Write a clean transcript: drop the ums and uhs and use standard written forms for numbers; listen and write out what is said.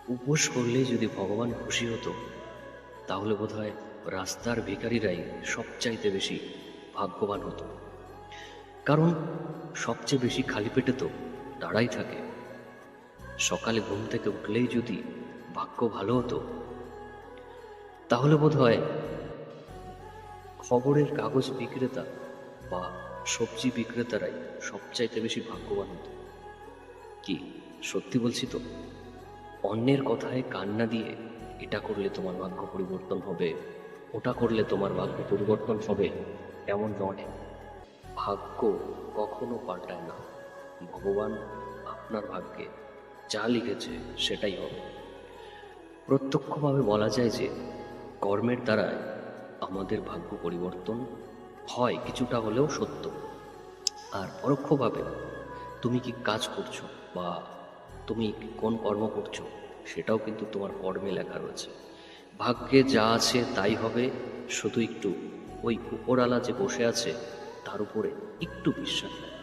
উপোস করলেই যদি ভগবান খুশি হতো, তাহলে বোধহয় রাস্তার ভিখারিরাই সবচাইতে বেশি ভাগ্যবান হতো। কারণ সবচেয়ে বেশি খালি পেটে তো তারাই থাকে। সকালে ঘুম থেকে উঠলেই যদি ভাগ্য ভালো হতো, তাহলে বোধহয় খবরের কাগজ বিক্রেতা বা সবজি বিক্রেতারাই সবচাইতে বেশি ভাগ্যবান হতো। কি সত্যি বলছি তো? অন্যের কথায় কান্না দিয়ে এটা করলে তোমার ভাগ্য পরিবর্তন হবে, ওটা করলে তোমার ভাগ্য পরিবর্তন হবে, এমন নয়। ভাগ্য কখনো পাল্টায় না। ভগবান আপনার ভাগ্যে যা লিখেছে সেটাই হবে। প্রত্যক্ষভাবে বলা যায় যে কর্মের দ্বারায় আমাদের ভাগ্য পরিবর্তন হয়, কিছুটা হলেও সত্য। আর পরোক্ষভাবে তুমি কি কাজ করছো বা তুমি কোন কর্ম করছো, সেটাও কিন্তু তোমার কর্মে লেখা রয়েছে। ভাগ্যে যা আছে তাই হবে, শুধু একটু ওই উপরওয়ালা যে বসে আছে তার উপরে একটু বিশ্বাস রাখো।